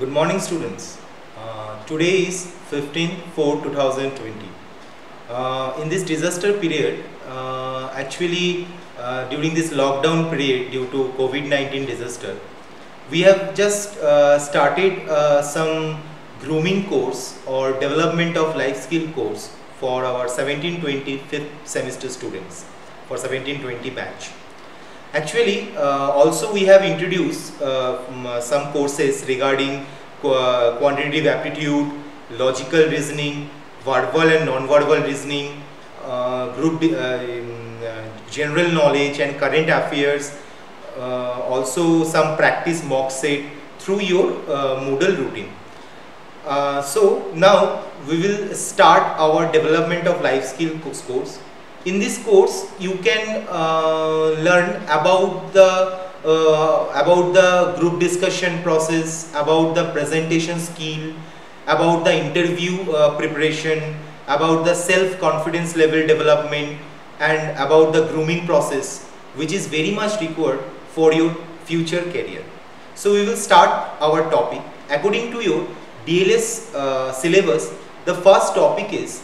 Good morning, students. Today is 15/4/2020. In this disaster period, during this lockdown period due to COVID-19 disaster, we have just started some grooming course or development of life skill course for our 17-20 fifth semester students for 17-20 batch. Also we have introduced some courses regarding quantitative aptitude, logical reasoning, verbal and non-verbal reasoning, general knowledge and current affairs, also some practice mock set through your Moodle routine. So now we will start our development of life skill course. In this course, you can learn about the group discussion process, about the presentation skill, about the interview preparation, about the self-confidence level development, and about the grooming process, which is very much required for your future career. So we will start our topic. According to your DLS syllabus, the first topic is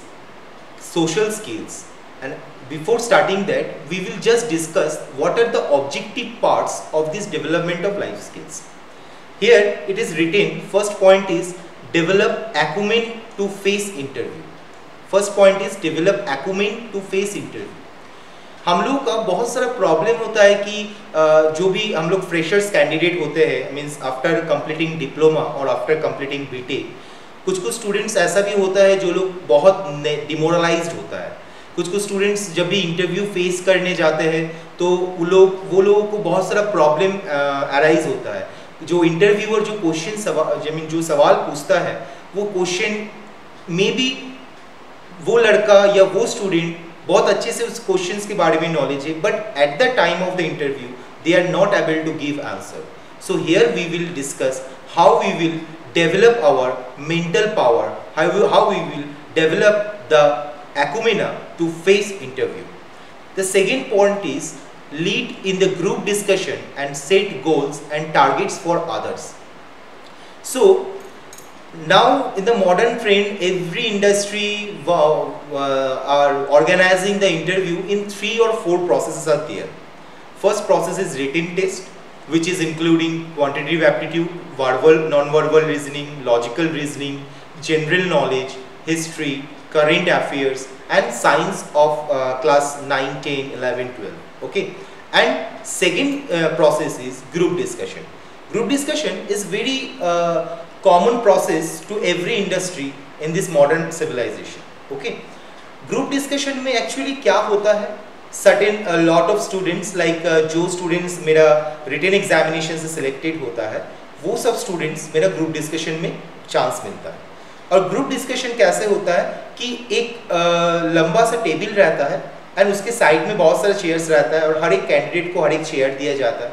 social skills. And before starting that, we will just discuss what are the objective parts of this development of life skills. Here it is written, first point is develop acumen to face interview. First point is develop acumen to face interview. हम लोग का बहुत सारा problem होता है कि जो भी हम लोग फ्रेशर्स कैंडिडेट होते हैं, मीन्स आफ्टर कंप्लीटिंग डिप्लोमा और आफ्टर कंप्लीटिंग बीटेक, कुछ स्टूडेंट्स ऐसा भी होता है जो लोग बहुत डिमोरलाइज्ड होता है. कुछ स्टूडेंट्स जब भी इंटरव्यू फेस करने जाते हैं तो वो लोगों को बहुत सारा प्रॉब्लम अराइज होता है. जो इंटरव्यूअर जो क्वेश्चन जो सवाल पूछता है, वो क्वेश्चन मे बी वो लड़का या वो स्टूडेंट बहुत अच्छे से उस क्वेश्चंस के बारे में नॉलेज है, but at the time of the interview they are not able to give answer. So here we will discuss how we will develop our mental power, how we will develop the acumen to face interview. The second point is lead in the group discussion and set goals and targets for others. So now in the modern trend, every industry are organizing the interview in 3 or 4 processes are there. First process is written test, which is including quantitative aptitude, verbal, non-verbal reasoning, logical reasoning, general knowledge, history, current affairs and science of class 9, 10, 11, 12. Okay. And second process is group discussion. Group discussion is very common process to every industry in this modern civilization. Okay. Group discussion में actually क्या होता है? Certain a lot of students like जो students मेरा written examination से selected होता है, वो सब students मेरा group discussion में chance मिलता है. और ग्रुप डिस्कशन कैसे होता है कि एक लंबा सा टेबल रहता है एंड उसके साइड में बहुत सारे चेयर्स रहता है और हर एक कैंडिडेट को हर एक चेयर दिया जाता है.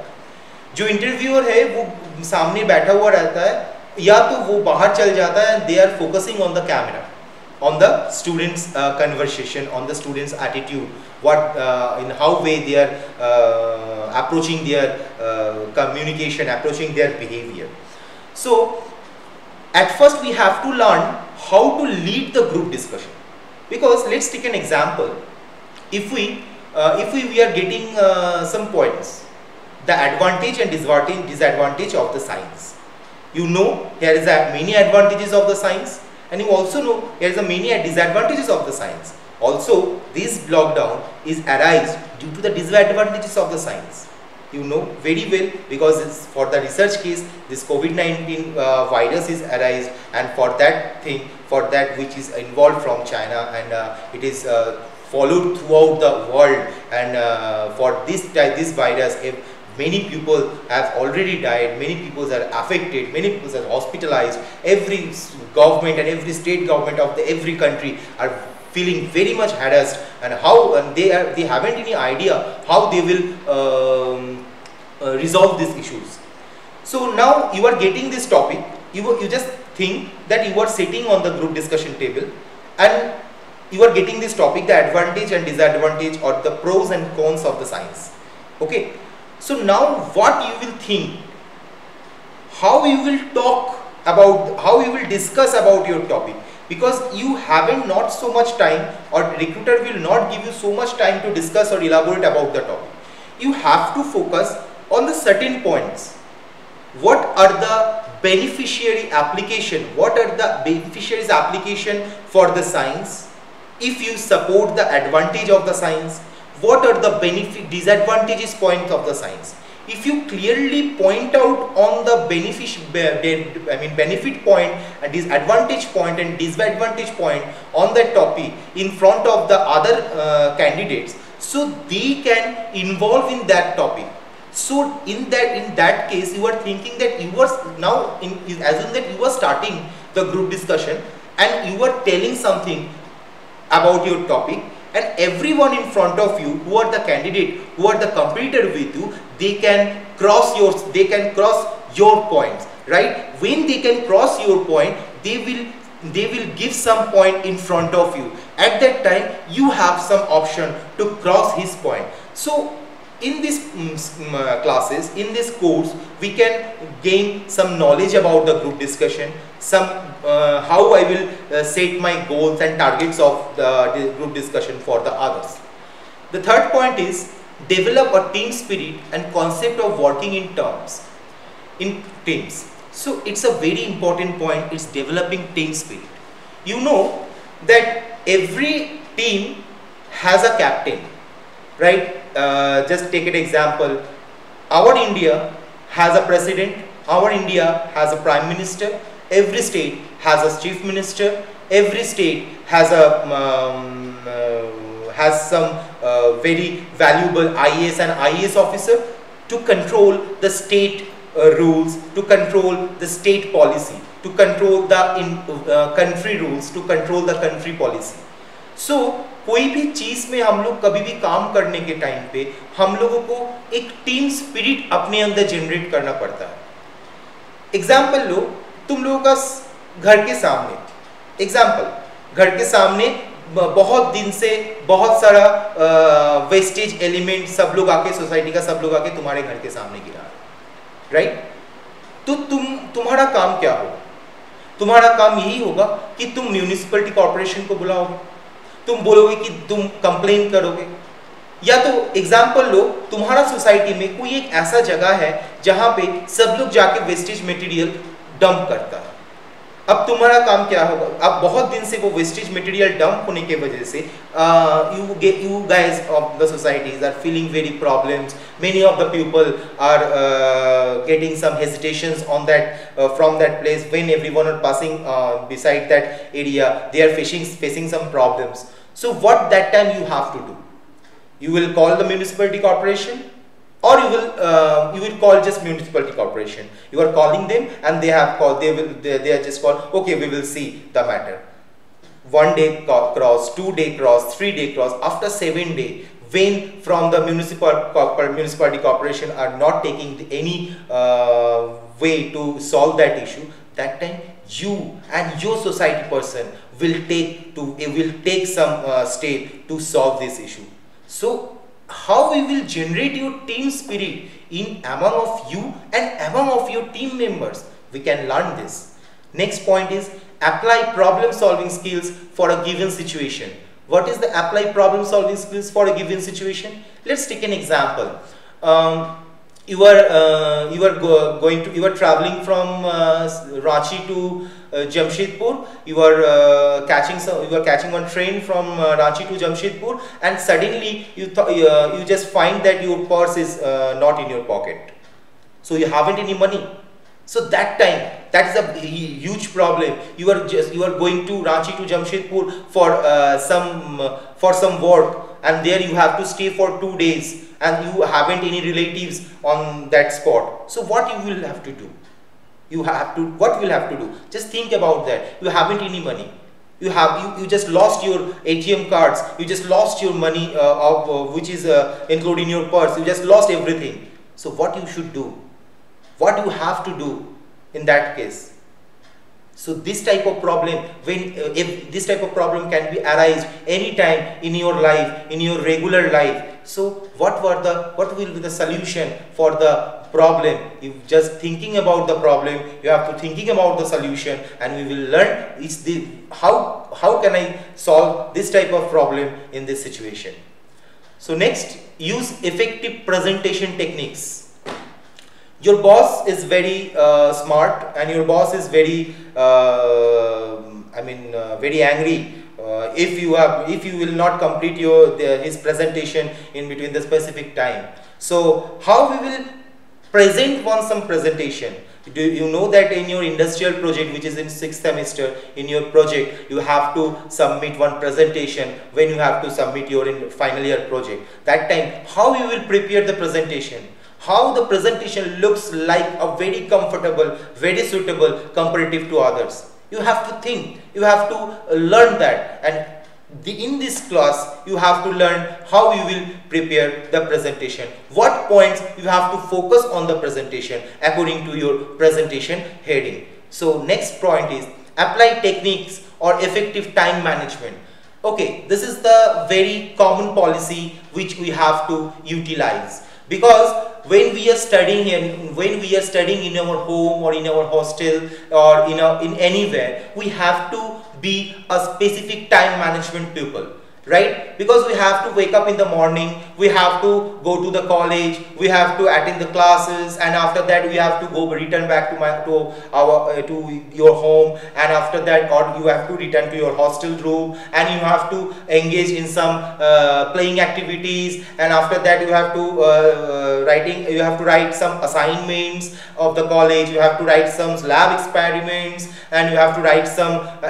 जो इंटरव्यूअर है वो सामने बैठा हुआ रहता है, या तो वो बाहर चल जाता है and they are focusing on the camera, on the students conversation, on the students attitude, what in how way they are approaching their communication, approaching their behavior. So at first we have to learn how to lead the group discussion, because let's take an example. If we are getting some points, the advantage and disadvantage of the science. You know there is many advantages of the science, and you also know there is many disadvantages of the science. Also this lockdown is arise due to the disadvantages of the science. You know very well, because it's for the research case this COVID-19 virus is arise, and for that which is involved from China, and it is followed throughout the world, and for this virus, if many people have already died, many people are affected, many people are hospitalized. Every government and every state government of every country are feeling very much harassed, and they haven't any idea how they will resolve these issues. So now you are getting this topic, you just think that you are sitting on the group discussion table and you are getting this topic, the advantage and disadvantage or the pros and cons of the science. Okay. So now what you will think, how you will talk about how you will discuss about your topic, because you haven't not so much time, or recruiter will not give you so much time to discuss or elaborate about the topic. You have to focus on the certain points. What are the beneficiary application? What are the beneficiaries application for the science? If you support the advantage of the science, what are the disadvantages points of the science? If you clearly point out on the benefit point and disadvantage point and disadvantage point on that topic in front of the other candidates, so they can involve in that topic. So in that case, you are thinking that you are now assume that you are starting the group discussion and you are telling something about your topic, and everyone in front of you who are the candidate, who are the competitor with you, they can cross your points, right? When they can cross your point, they will give some point in front of you. At that time, you have some option to cross his point. So in this classes, in this course, we can gain some knowledge about the group discussion, some how I will set my goals and targets of the group discussion for the others. The third point is develop a team spirit and concept of working in teams. So it's a very important point, it's developing team spirit. You know that every team has a captain, right? Just take an example. Our India has a president, our India has a prime minister, every state has a chief minister, every state has some very valuable IAS and IAS officer to control the state rules, to control the state policy, to control the country rules, to control the country policy. So कोई भी चीज में हम लोग कभी भी काम करने के टाइम पे हम लोगों को एक टीम स्पिरिट अपने अंदर जनरेट करना पड़ता है. एग्जाम्पल लो, तुम लोगों का घर के सामने बहुत दिन से बहुत सारा वेस्टेज एलिमेंट सब लोग आके, सोसाइटी का सब लोग आके तुम्हारे घर के सामने गिरा, राइट? तो तुम्हारा काम क्या होगा? तुम्हारा काम यही होगा कि तुम म्यूनिसिपलिटी कॉर्पोरेशन को बुलाओगे, तुम बोलोगे कि तुम कंप्लेन करोगे. या तो एग्जाम्पल लो, तुम्हारा सोसाइटी में कोई एक ऐसा जगह है जहां पे सब लोग जाके वेस्टेज मटेरियल डंप करता है. अब तुम्हारा काम क्या होगा? अब बहुत दिन से वो वेस्टेज मटेरियल डंप होने के वजह से you guys of the societies are feeling very problems. Many of the people are getting some hesitations on that from that place. When everyone are passing beside that area, they are facing some problems. So what that time you have to do? You will call the municipality corporation, or you will call just municipality corporation. You are calling them and they have called, they are just called, okay, we will see the matter. 1 day cross, 2 day cross, 3 day cross. After 7 days, when from the municipality corporation are not taking any way to solve that issue, that time you and your society person will take some step to solve this issue. So how we will generate your team spirit in among of you and among of your team members? We can learn this. Next point is apply problem solving skills for a given situation. What is the apply problem solving skills for a given situation? Let's take an example. You are traveling from Ranchi to Jamshedpur. You are catching one train from Ranchi to Jamshedpur, and suddenly you just find that your purse is not in your pocket, so you haven't any money. So that time, that's a huge problem. You are going to Ranchi to Jamshedpur for some work, and there you have to stay for 2 days, and you haven't any relatives on that spot. So what you will have to do? What will have to do? Just think about that. You haven't any money. You just lost your ATM cards. You just lost your money which is including your purse. You just lost everything. So what you should do? What you have to do in that case? So this type of problem, if this type of problem can be arise anytime in your life, in your regular life. So what will be the solution for the problem. You just thinking about the problem, you have to thinking about the solution, and we will learn how can I solve this type of problem in this situation. So next, use effective presentation techniques. Your boss is very smart, and your boss is very very angry if you will not complete his presentation in between the specific time. So how we will present some presentation? Do you know that in your industrial project, which is in 6th semester, in your project you have to submit one presentation when you have to submit your final year project. That time how you will prepare the presentation, how the presentation looks like a very comfortable, very suitable comparative to others. You have to think, you have to learn that, and in this class you have to learn how you will prepare the presentation, what points you have to focus on the presentation according to your presentation heading. So next point is apply techniques or effective time management. Okay, this is the very common policy which we have to utilize, because when we are studying in our home or in our hostel or in anywhere, we have to be a specific time management people, right? Because we have to wake up in the morning, we have to go to the college, we have to attend the classes, and after that we have to return back to your home, and after that you have to return to your hostel room, and you have to engage in some playing activities, and after that you have to write some assignments of the college, you have to write some lab experiments, and you have to write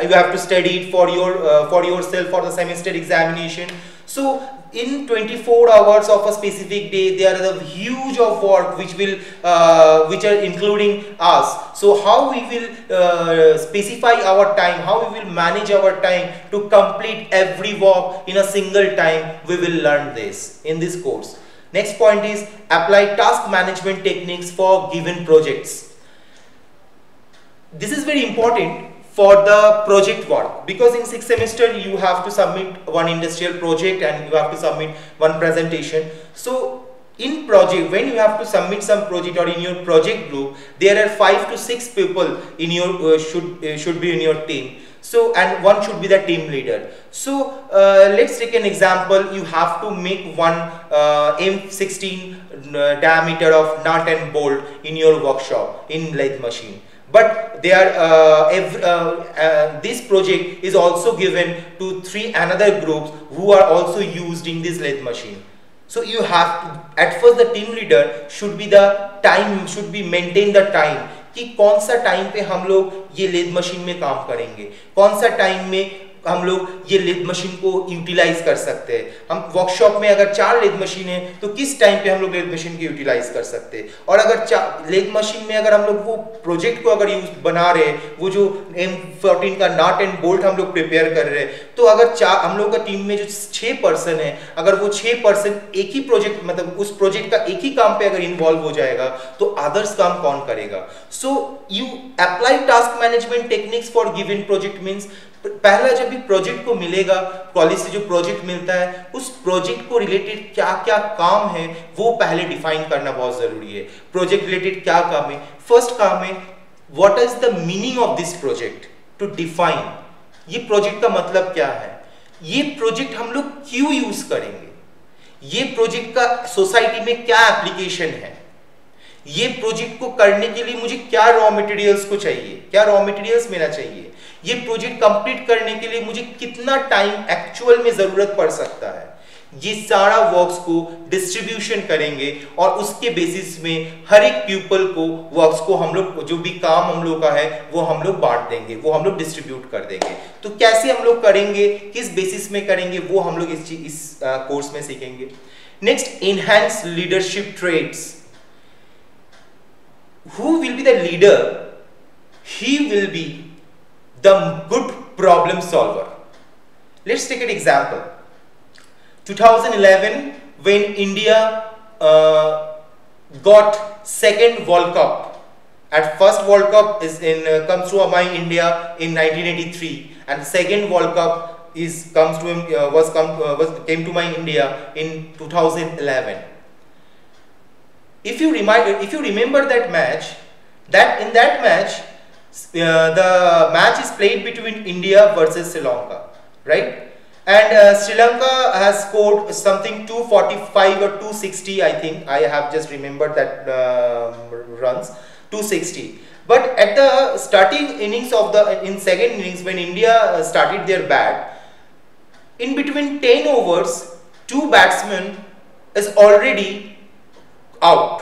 you have to study it for yourself for the semester examination. So in 24 hours of a specific day, there is a huge of work which are including us. So how we will specify our time, how we will manage our time to complete every work in a single time, we will learn this in this course. Next point is apply task management techniques for given projects. This is very important for the project work, because in 6th semester you have to submit one industrial project and you have to submit one presentation. So in project, when you have to submit some project or in your project group, there are 5 to 6 people in your should be in your team. So, and one should be the team leader. So let's take an example. You have to make one M16 diameter of nut and bolt in your workshop in lathe machine. But this project is also given to 3 another groups who are also used in this lathe machine. So you have to, at first the team leader should be maintain the time कि कौन सा time पे हम लोग ये lathe machine में काम करेंगे, कौन सा टाइम में हम लोग ये लेथ मशीन को यूटिलाइज कर सकते हैं. हम वर्कशॉप में अगर 4 लेथ मशीन है तो किस टाइम पे हम लोग लेथ मशीन की यूटिलाइज कर सकते हैं. और अगर लेथ मशीन में अगर हम लोग वो प्रोजेक्ट को अगर यूज बना रहे हैं, वो जो M14 का नट एंड बोल्ट हम लोग प्रिपेयर कर रहे हैं, तो अगर हम लोग का टीम में जो 6 पर्सन है, अगर वो 6 पर्सन एक ही प्रोजेक्ट मतलब उस प्रोजेक्ट का एक ही काम पे अगर इन्वॉल्व हो जाएगा तो अदर्स काम कौन करेगा. So you apply task management techniques for given project means पहला जब भी प्रोजेक्ट को मिलेगा, कॉलेज से जो प्रोजेक्ट मिलता है उस प्रोजेक्ट को रिलेटेड क्या क्या काम है वो पहले डिफाइन करना बहुत जरूरी है. प्रोजेक्ट रिलेटेड क्या काम है. फर्स्ट काम है what is the meaning of this project, to define ये प्रोजेक्ट का मतलब क्या है, ये प्रोजेक्ट हम लोग क्यों यूज करेंगे, ये प्रोजेक्ट का सोसाइटी में क्या एप्लीकेशन है, ये प्रोजेक्ट को करने के लिए मुझे क्या रॉ मटेरियल्स को चाहिए, क्या रॉ मटेरियल्स मिलना चाहिए, ये प्रोजेक्ट कंप्लीट करने के लिए मुझे कितना टाइम एक्चुअल में जरूरत पड़ सकता है. ये सारा वर्क्स को डिस्ट्रीब्यूशन करेंगे और उसके बेसिस में हर एक पीपल को वर्क्स को हम लोग जो भी काम हम लोग का है वो हम लोग बांट देंगे, वो हम लोग डिस्ट्रीब्यूट कर देंगे. तो कैसे हम लोग करेंगे, किस बेसिस में करेंगे, वो हम लोग इस कोर्स में सीखेंगे. Next, enhance leadership traits. Who will be the leader? He will be the good problem solver. Let's take an example. 2011, when India got second World Cup. At first World Cup is comes to my India in 1983, and second World Cup came to my India in 2011. If you remember that match, in that match, the match is played between India versus Sri Lanka, right? And Sri Lanka has scored something 245 or 260, I think. I have just remembered that runs, 260. But at the starting innings in second innings, when India started their bat, in between 10 overs, 2 batsmen is already out,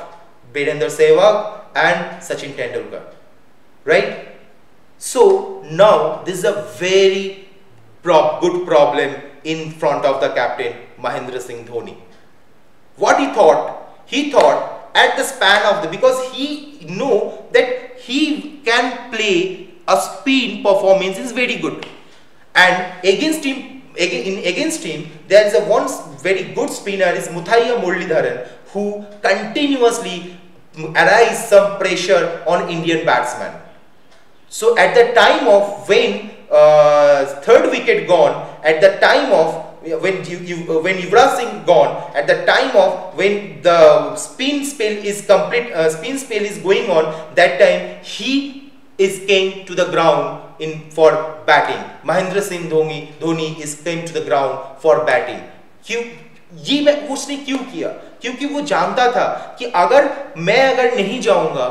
Birendra Sehwag and Sachin Tendulkar, right? So now this is a very good problem in front of the captain Mahendra Singh Dhoni. What he thought at the span of because he know that he can play a spin performance is very good, and against him there is a one very good spinner is Muthaiya Muralidharan, who continuously arise some pressure on Indian batsmen. So at the time of when third wicket gone, at the time of when Yuvraj Singh gone, at the time of when the spin spell is going on, that time he came to the ground for batting. Mahendra Singh Dhoni came to the ground for batting. उसने क्यों किया? क्योंकि वो जानता था कि अगर नहीं जाऊंगा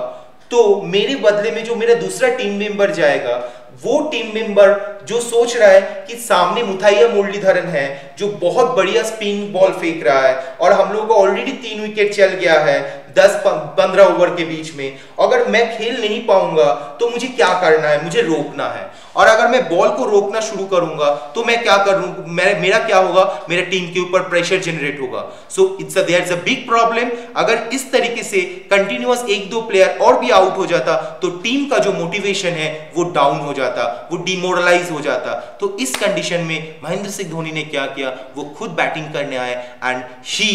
तो मेरे बदले में जो मेरा दूसरा टीम मेंबर जाएगा, वो टीम मेंबर जो सोच रहा है कि सामने मुथैया मुरलीधरन है जो बहुत बढ़िया स्पिन बॉल फेंक रहा है और हम लोगों को ऑलरेडी 3 विकेट चल गया है 10-15 ओवर के बीच में, अगर मैं खेल नहीं पाऊंगा तो मुझे क्या करना है? मुझे रोकना है, और अगर मैं बॉल को रोकना शुरू करूंगा तो मैं क्या करूं? मेरा क्या होगा? मेरा टीम के ऊपर प्रेशर जनरेट होगा. So there is a big problem. अगर इस तरीके से कंटिन्यूअस 1-2 प्लेयर और भी आउट हो जाता तो टीम का जो मोटिवेशन है वो डाउन हो जाता, वो डिमोरलाइज हो जाता. तो इस कंडीशन में महेंद्र सिंह धोनी ने क्या किया? वो खुद बैटिंग करने आए and he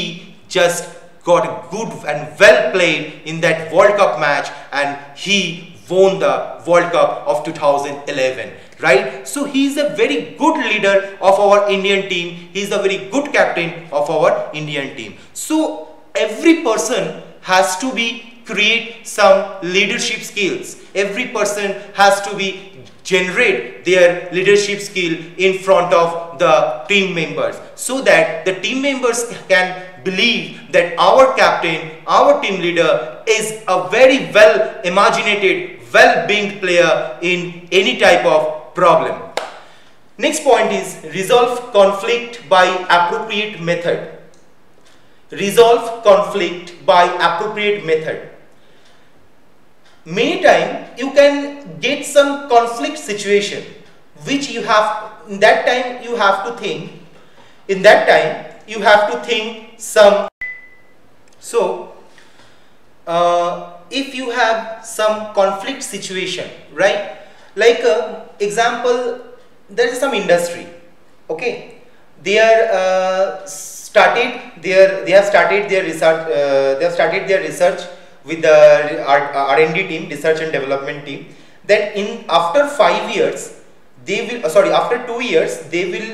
just got good and well played in that World Cup match, and he won the World Cup of 2011, right? So he is a very good leader of our Indian team. He is a very good captain of our Indian team. So every person has to be create some leadership skills. Every person has to be generate their leadership skill in front of the team members, so that the team members can believe that our captain, our team leader is a very well imaginated, well-being player in any type of problem. Next point is resolve conflict by appropriate method. Resolve conflict by appropriate method. Many times you can get some conflict situation which you have, in that time you have to think, some. So if you have some conflict situation, right, like example, there is some industry, okay, they have started their research with the R&D team, research and development team, that after 5 years they will, after 2 years they will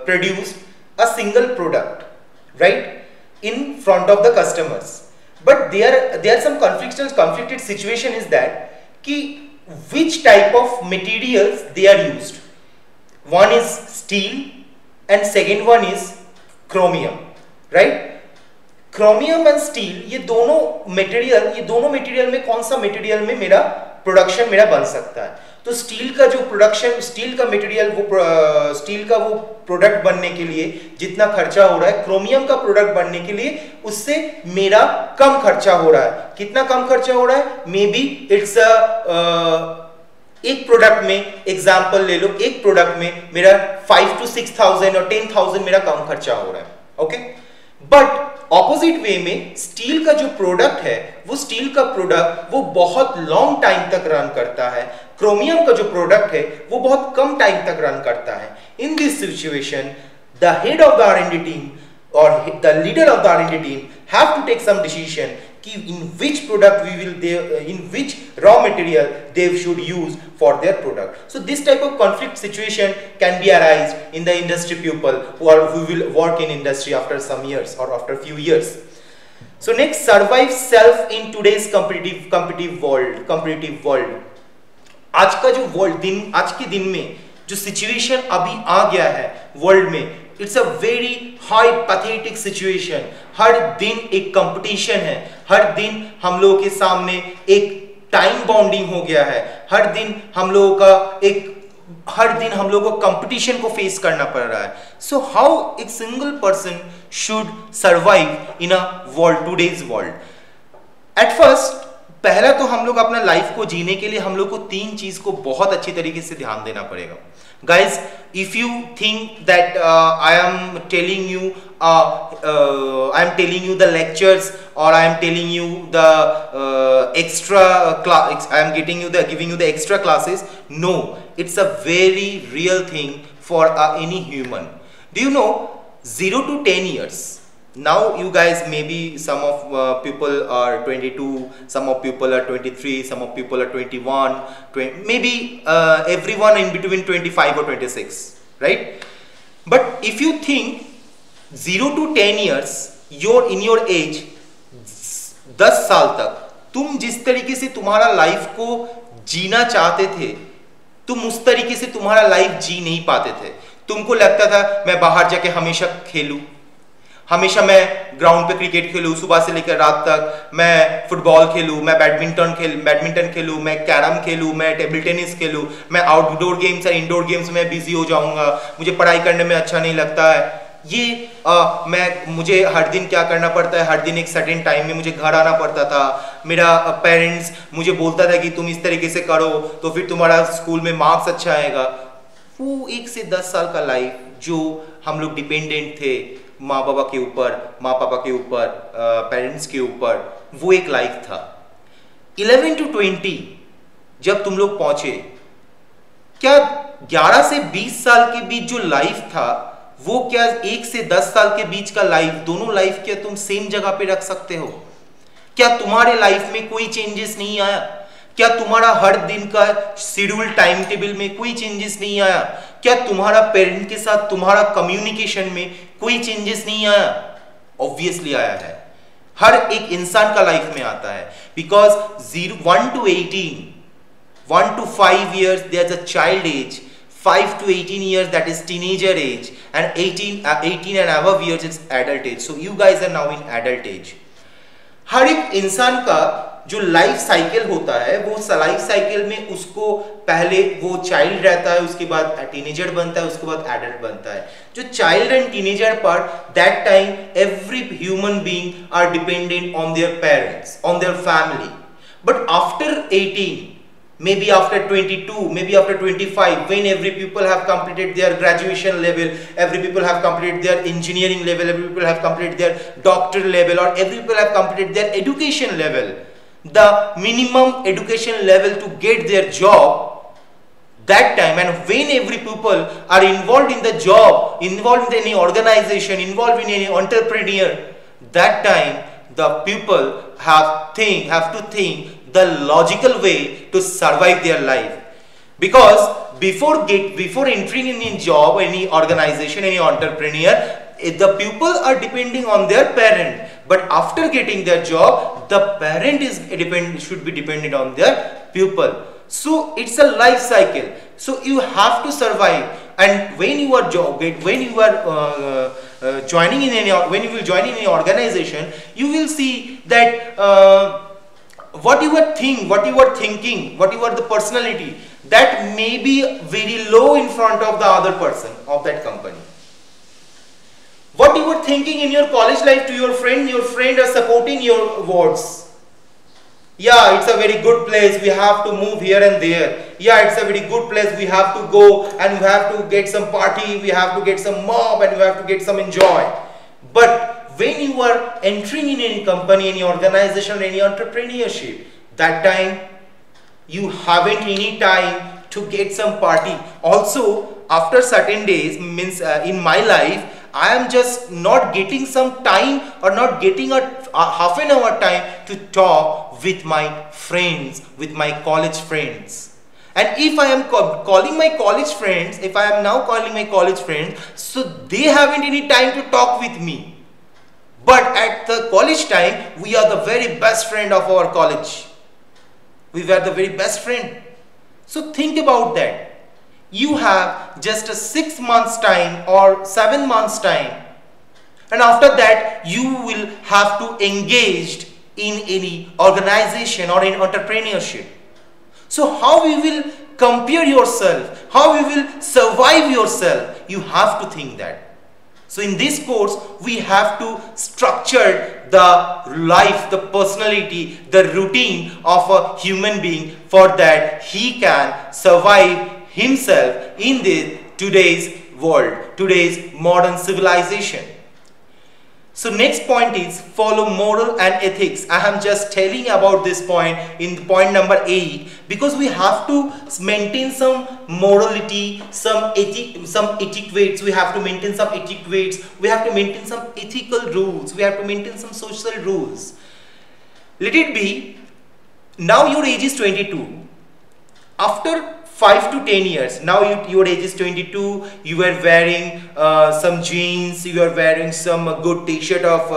produce a single product, right, in front of the customers. But there are some conflicted situation is that ki which type of materials they are used. One is steel and second one is chromium, right? Chromium and steel, ये दोनों material में कौन सा material में मेरा production बन सकता है? तो स्टील का जो प्रोडक्शन, स्टील का मटेरियल, स्टील का वो प्रोडक्ट बनने के लिए जितना खर्चा हो रहा है, क्रोमियम का प्रोडक्ट बनने के लिए उससे मेरा कम खर्चा हो रहा है. कितना कम खर्चा हो रहा है? मे बी इट्स एक प्रोडक्ट में एग्जांपल ले लो, एक प्रोडक्ट में मेरा 5 to 6,000 और 10,000 मेरा कम खर्चा हो रहा है, ओके. बट ऑपोजिट वे में स्टील का जो प्रोडक्ट है, वो स्टील का प्रोडक्ट वो बहुत लॉन्ग टाइम तक रन करता है. क्रोमियम का जो प्रोडक्ट है वो बहुत कम टाइम तक रन करता है. In this situation the head of the R&D team or the leader of the R&D team have to take some decision कि in which product we will in which raw material they should use for their product. So this type of conflict situation can be arise in the industry people who will work in industry after some years or after few years. So next, survive self in today's competitive world. आज का जो world आज के दिन में जो situation अभी आ गया है वर्ल्ड में, it's a very high pathetic situation. हर दिन एक कंपटीशन है, हर दिन हम लोगों के सामने एक टाइम बाउंडिंग हो गया है, हर दिन हम लोगों को कंपटीशन को फेस करना पड़ रहा है. सो हाउ एक single person should survive in a world, today's world. At first, पहला तो हम लोग अपना लाइफ को जीने के लिए हम लोग को 3 चीज को बहुत अच्छी तरीके से ध्यान देना पड़ेगा. Guys, if you think that I am telling you the lectures, or I am telling you the extra class, I am giving you the extra classes, no, it's a very real thing for any human. Do you know 0 to 10 years? Now you guys, maybe some of people are 22, some of people are 23, some of people are 21, maybe everyone in between 25 or 26, right? But if you think 0 to 10 years, you're in your age, 10 साल तक तुम जिस तरीके से तुम्हारा life को जीना चाहते थे, तुम उस तरीके से तुम्हारा लाइफ जी नहीं पाते थे. तुमको लगता था मैं बाहर जाके हमेशा खेलूं, हमेशा मैं ग्राउंड पे क्रिकेट खेलूं, सुबह से लेकर रात तक मैं फुटबॉल खेलूं, मैं बैडमिंटन खेलूं, मैं कैरम खेलूं, मैं टेबल टेनिस खेलूं, मैं आउटडोर गेम्स या इंडोर गेम्स में बिजी हो जाऊंगा, मुझे पढ़ाई करने में अच्छा नहीं लगता है. ये मुझे हर दिन क्या करना पड़ता है, हर दिन एक सर्टेन टाइम में मुझे घर आना पड़ता था. मेरा पेरेंट्स मुझे बोलता था कि तुम इस तरीके से करो तो फिर तुम्हारा स्कूल में मार्क्स अच्छा आएगा. वो 1 से 10 साल का लाइफ जो हम लोग डिपेंडेंट थे माँ पापा के ऊपर, पेरेंट्स के ऊपर, वो एक लाइफ था. 11 to 20 जब तुम लोग पहुंचे, क्या 11 से 20 साल के बीच जो लाइफ था वो क्या 1 से 10 साल के बीच का लाइफ, दोनों लाइफ क्या तुम सेम जगह पे रख सकते हो? क्या तुम्हारे लाइफ में कोई चेंजेस नहीं आया? क्या तुम्हारा हर दिन का शेड्यूल टाइम टेबल में कोई चेंजेस नहीं आया? क्या तुम्हारा पेरेंट के साथ तुम्हारा कम्युनिकेशन में कोई चेंजेस नहीं आया? ऑब्वियसली आया है. हर एक इंसान का लाइफ में आता है. Because 1 to 18, 1 to 5 years there's a child age, 5 to 18 years that is teenager age, and 18 and above years it's adult age. So you guys are now in adult age. हर एक इंसान का जो लाइफ साइकिल होता है, वो life cycle में उसको पहले वो चाइल्ड रहता है, उसके बाद टीनेजर बनता है, उसके बाद एडल्ट बनता है. जो चाइल्ड एंड टीनेजर पर that time every human being are dependent on their parents, on their family. But after 18, maybe after 22, maybe after 25, when every people have completed their graduation level, every people have completed their engineering level, every people have completed their doctoral level, or every people have completed their education level, the minimum education level to get their job, that time, and when every people are involved in the job, involved in any organization, involved in any entrepreneur, that time the people have to think the logical way to survive their life. Because before entering in any job, any organization, any entrepreneur, the people are depending on their parent. But after getting their job, the parent should be dependent on their pupil. So it's a life cycle. So you have to survive. And when you are when you are joining in when you will join in any organization, you will see that what you are thinking, what you are the personality, that may be very low in front of the other person of that company. What you were thinking in your college life to your friend are supporting your words. Yeah, it's a very good place, we have to move here and there. Yeah, it's a very good place, we have to go and we have to get some party, we have to get some mob, and we have to get some enjoy. But when you are entering in any company, any organization, any entrepreneurship, that time you haven't any time to get some party. Also, after certain days, means in my life, I am just not getting some time or not getting a half an hour time to talk with my friends, with my college friends. And if I am calling my college friends, if I am now calling my college friends, so they haven't any time to talk with me. But at the college time, we are the very best friend of our college. We were the very best friend. So think about that. You have just a 6 months time or 7 months time, and after that you will have to engage in any organization or in entrepreneurship. So how you will compare yourself, how you will survive yourself, you have to think that. So in this course we have to structure the life, the personality, the routine of a human being, for that he can survive himself in today's world, today's modern civilization. So next point is follow moral and ethics. I am just telling about this point in point number 8, because we have to maintain some morality, some etiquettes, we have to maintain some etiquettes, we have to maintain some ethical rules, we have to maintain some social rules. Let it be, now your age is 22. After 5 to 10 years, now your age is 22, you are wearing some jeans, you are wearing some good t-shirt of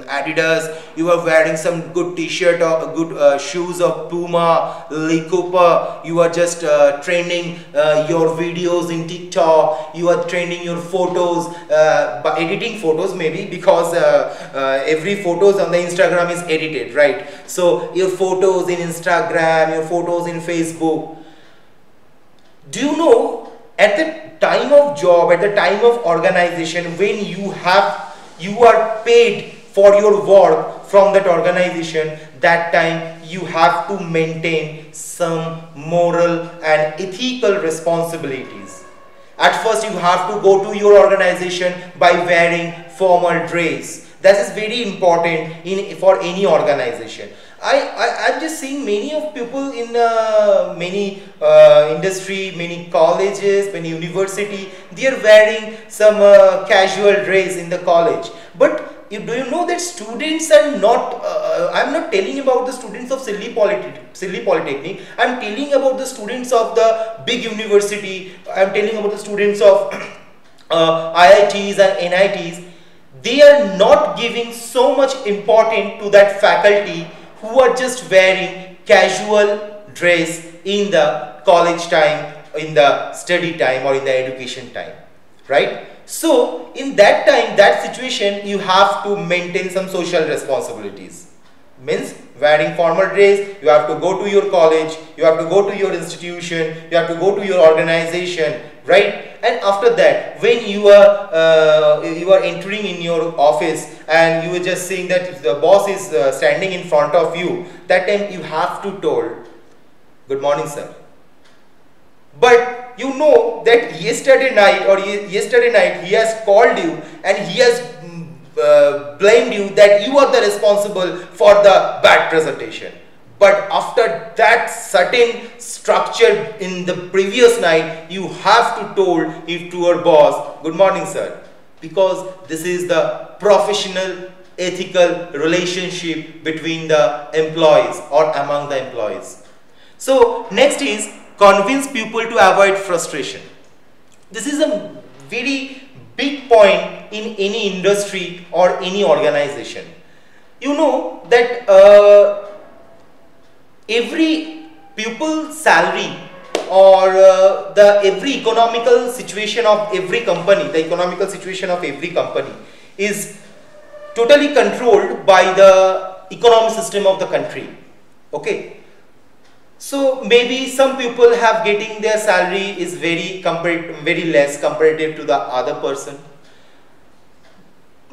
Adidas, you are wearing some good t-shirt or good shoes of Puma, Lee Cooper, you are just trending your videos in TikTok, you are trending your photos, by editing photos maybe, because every photos on the Instagram is edited, right? So your photos in Instagram, your photos in Facebook. Do you know, at the time of job, at the time of organization, when you are paid for your work from that organization, that time you have to maintain some moral and ethical responsibilities. At first you have to go to your organization by wearing formal dress. That is very important for any organization. I'm just seeing many of people in many industry, many colleges, many university, they are wearing some casual dress in the college. But do you know that students are not, I'm not telling about the students of Silly Polytechnic, I'm telling about the students of the big university, I'm telling about the students of IITs and NITs. They are not giving so much importance to that faculty who are just wearing casual dress in the college time, in the study time or in the education time, right? So in that time, that situation, you have to maintain some social responsibilities. Means wearing formal dress, you have to go to your college, you have to go to your institution, you have to go to your organization, right? And after that, when you are entering in your office and you are just seeing that the boss is standing in front of you, that time you have to told, good morning sir. But you know that yesterday night he has called you and he has blamed you that you are the responsible for the bad presentation. But after that certain structure in the previous night, you have to told it to your boss, good morning sir, because this is the professional ethical relationship between the employees or among the employees. So next is convince people to avoid frustration. This is a very big point in any industry or any organization. You know that every pupil salary or every economical situation of every company, the economical situation of every company is totally controlled by the economic system of the country. Okay. So maybe some people have getting their salary is very less comparative to the other person.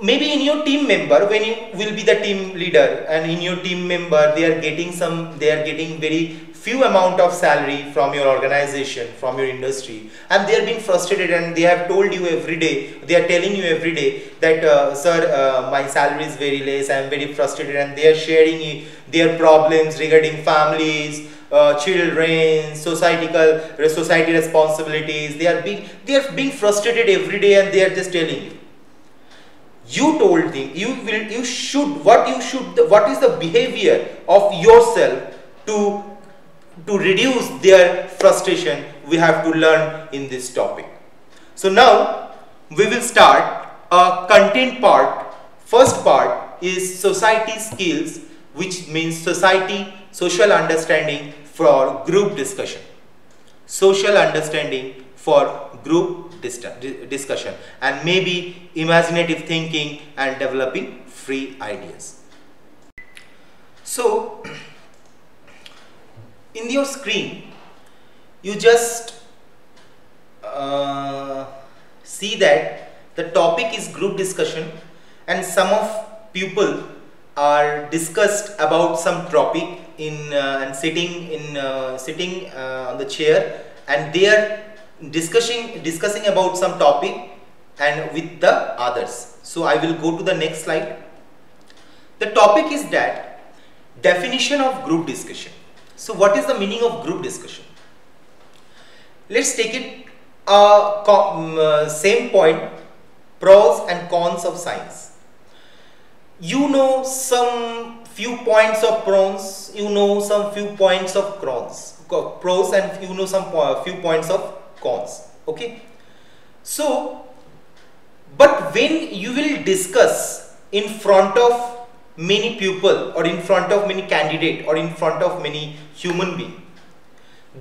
Maybe in your team member, when you will be the team leader, and in your team member they are getting very few amount of salary from your organization, from your industry, and they are being frustrated and they have told you every day, they are telling you every day that sir, my salary is very less, I am very frustrated, and they are sharing their problems regarding families, children, society responsibilities. They are being frustrated every day, and they are just telling you. You told them what is the behavior of yourself to reduce their frustration. We have to learn in this topic. So now we will start a content part. First part is society skills, which means social understanding for group discussion. Social understanding for group discussion, and maybe imaginative thinking and developing free ideas. So in your screen you just see that the topic is group discussion, and some of people are discussed about some topic and sitting on the chair, and they are discussing about some topic and with the others. So I will go to the next slide. The topic is that definition of group discussion. So what is the meaning of group discussion? Let's take it same point, pros and cons of science. You know some few points of pros, you know some few points of pros, and you know some few points of cons. Okay, so but when you will discuss in front of many people, or in front of many candidate, or in front of many human being,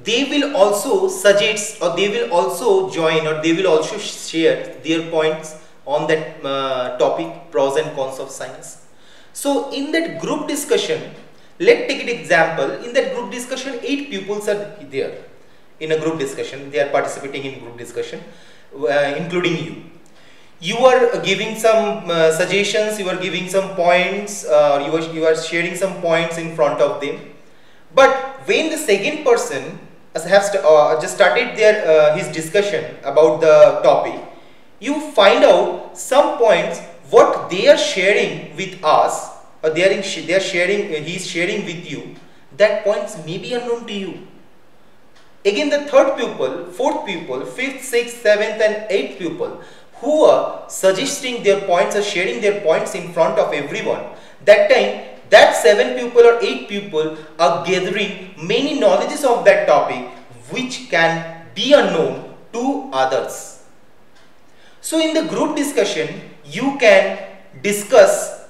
they will also suggest, or they will also join, or they will also share their points on that topic, pros and cons of science. So in that group discussion, let's take an example. In that group discussion, 8 pupils are there. In a group discussion, they are participating in group discussion, including you. You are giving some suggestions, you are giving some points, you are sharing some points in front of them. But when the second person has just started his discussion about the topic, you find out some points what they are sharing with us, or he is sharing with you. That points may be unknown to you. Again, the third pupil, fourth pupil, fifth, sixth, seventh and eighth pupil who are suggesting their points or sharing their points in front of everyone, that time that 7 pupil or 8 pupil are gathering many knowledges of that topic which can be unknown to others. So in the group discussion, you can discuss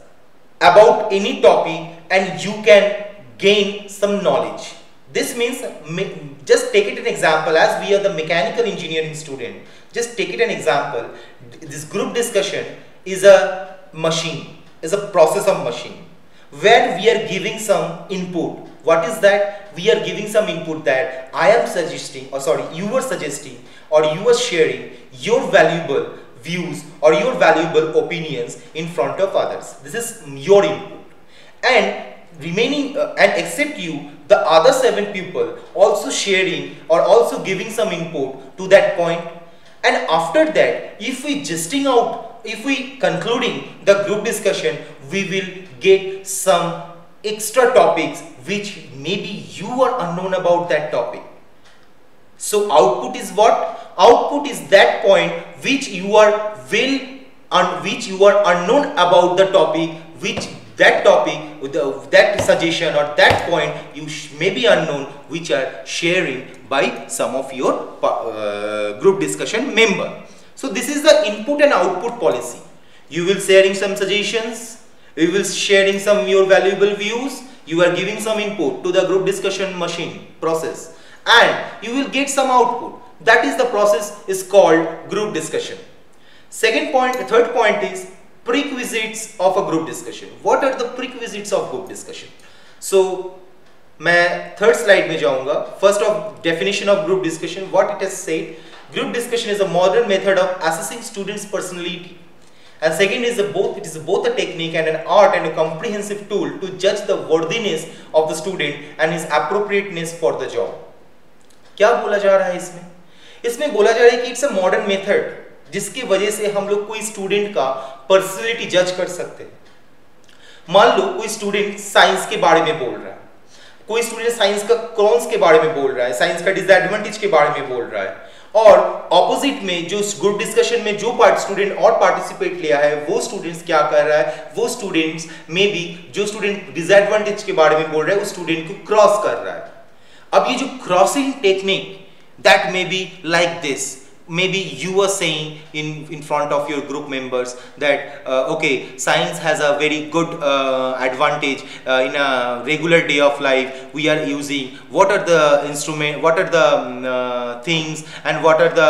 about any topic and you can gain some knowledge. This means, just take it an example, as we are the mechanical engineering student, just take it an example. This group discussion is a machine, is a process of machine, where we are giving some input. What is that? We are giving some input that I am suggesting, or sorry, you were suggesting, or you were sharing your valuable views or your valuable opinions in front of others. This is your input. And remaining and except you, the other 7 people also sharing or also giving some input to that point. And after that, if we concluding the group discussion, we will get some extra topics which maybe you are unknown about that topic. So output is what? Output is that point which you are unknown about the topic, which that topic, that suggestion or that point you may be unknown, which are sharing by some of your group discussion member. So this is the input and output policy. You will sharing some suggestions, you will sharing some your valuable views, you are giving some input to the group discussion machine process, and you will get some output. That is the process is called group discussion. Third point is prerequisites of a group discussion. What are the prerequisites of group discussion? So मैं third slide में जाऊंगा. First of definition of group discussion, what it has said, group discussion is a modern method of assessing students' personality. And second is it is both a technique and an art and a comprehensive tool to judge the worthiness of the student and his appropriateness for the job. क्या बोला जा रहा है इसमें? इसमें बोला जा रहा है कि it's a modern method जिसकी वजह से हम लोग कोई स्टूडेंट का पर्सनैलिटी जज कर सकते हैं. मान लो कोई स्टूडेंट साइंस के बारे में बोल रहा है, कोई स्टूडेंट साइंस का कॉन्स के बारे में बोल रहा है, साइंस का डिसएडवांटेज के बारे में बोल रहा है, और ऑपोजिट में जो ग्रुप डिस्कशन में जो स्टूडेंट और पार्टिसिपेट लिया है वो स्टूडेंट्स क्या कर रहा है, वो स्टूडेंट्स में भी जो स्टूडेंट डिसएडवांटेज के बारे में बोल रहा है उस स्टूडेंट को क्रॉस कर रहा है। अब ये जो crossing technique, that may be like this, maybe you are saying in front of your group members that okay, science has a very good advantage in a regular day of life. We are using, what are the instrument, what are the things, and what are the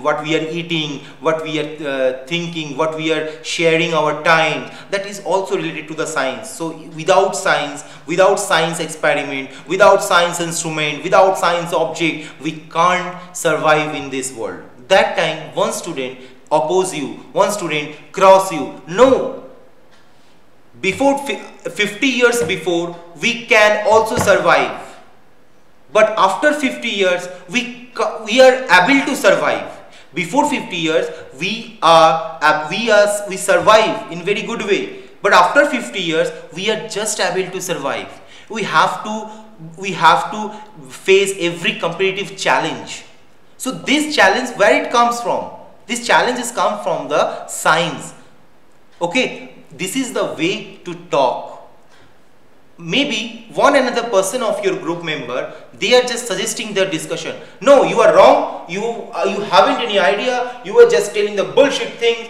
what we are eating, what we are thinking, what we are sharing our time, that is also related to the science. So without science experiment, without science instrument, without science object, we can't survive in this world. That time one student oppose you, one student cross you. No, before 50 years before we can also survive, but after 50 years we are able to survive. Before 50 years we survive in very good way, but after 50 years we are just able to survive. We have to face every competitive challenge. So this challenge, where it comes from? This challenges come from the science. Okay, this is the way to talk. Maybe one another person of your group member, they are just suggesting their discussion. No, you are wrong, you haven't any idea, you are just telling the bullshit things,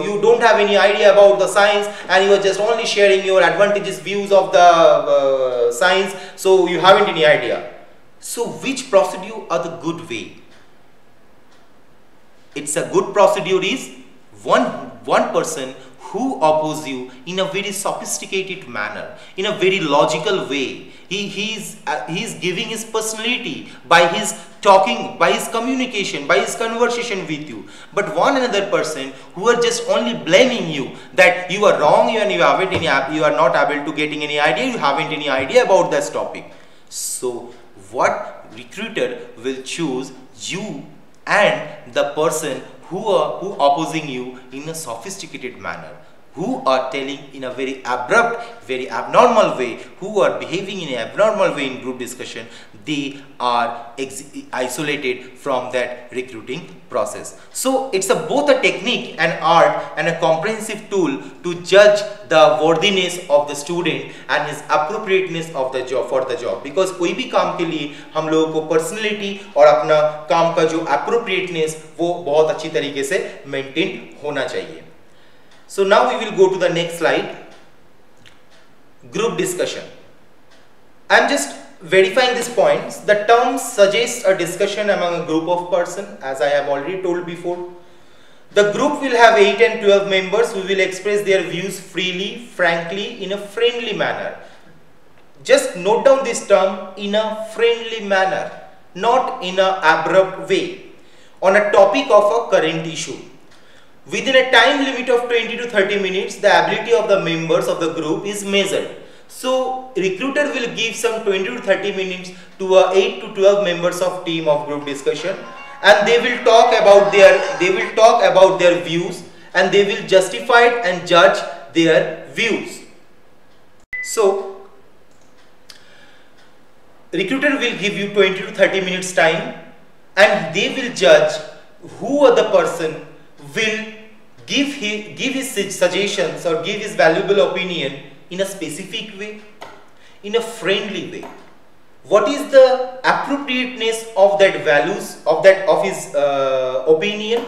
you don't have any idea about the science, and you are just only sharing your advantageous views of the science, so you haven't any idea. So which procedure are the good way? It's a good procedure is one person who opposes you in a very sophisticated manner, in a very logical way. He is giving his personality by his talking, by his communication, by his conversation with you. But one another person who are just only blaming you that you are wrong and you are not able to getting any idea, you haven't any idea about this topic. So what recruiter will choose you and the person who opposing you in a sophisticated manner, who are telling in a very abrupt, very abnormal way, who are behaving in an abnormal way in group discussion, they are isolated from that recruiting process. So it's both a technique and art and a comprehensive tool to judge the worthiness of the student and his appropriateness of the job, for the job. Because कोई भी काम के लिए हम लोगों को personality और अपना काम का जो appropriateness वो बहुत अच्छी तरीके से मेंटेन होना चाहिए. So now we will go to the next slide. Group discussion. I am just verifying these points. The term suggests a discussion among a group of persons, as I have already told before. The group will have 8 and 12 members who will express their views freely, frankly, in a friendly manner. Just note down this term, in a friendly manner, not in an abrupt way, on a topic of a current issue. Within a time limit of 20 to 30 minutes, the ability of the members of the group is measured. So recruiter will give some 20 to 30 minutes to 8 to 12 members of team of group discussion, and they will talk about their views, and they will justify and judge their views. So recruiter will give you 20 to 30 minutes time, and they will judge who other person will give his suggestions or give his valuable opinion in a specific way, in a friendly way. What is the appropriateness of that values of his opinion?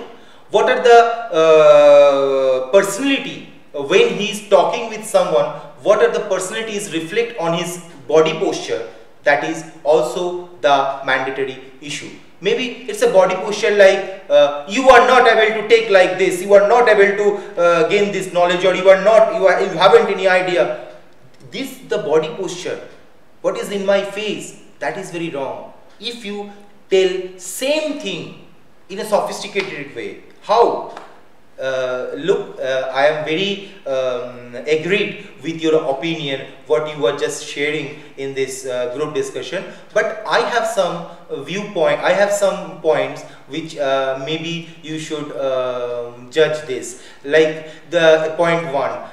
What are the personality when he is talking with someone? What are the personalities reflect on his body posture? That is also the mandatory issue. Maybe it's a body posture like you are not able to take like this, you are not able to gain this knowledge, or you haven't any idea. This the body posture, what is in my face, that is very wrong. If you tell same thing in a sophisticated way, how? Look, I am very agreed with your opinion what you were just sharing in this group discussion, but I have some viewpoint, I have some points which maybe you should judge this. Like the point one,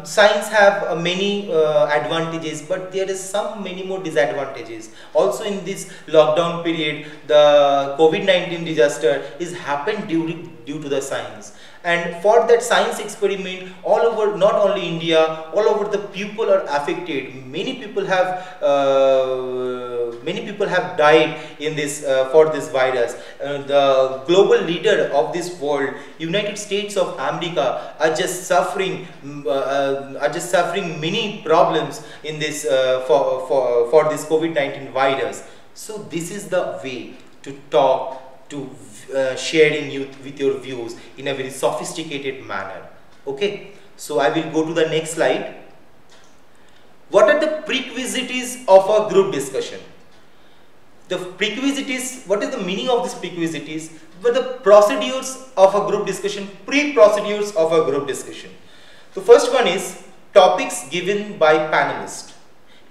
science have many advantages, but there is some many more disadvantages. Also in this lockdown period, the COVID-19 disaster is happened due to the science. And for that science experiment, all over, not only India, all over the people are affected. Many people have died in this for this virus. The global leader of this world, United States of America, are just suffering many problems in this for this COVID-19 virus. So this is the way to talk, to sharing with your views in a very sophisticated manner. Okay, so I will go to the next slide. What are the prerequisites of a group discussion? The prerequisites, what is the meaning of this prerequisites? But the procedures of a group discussion, pre-procedures of a group discussion. The first one is topics given by panelists.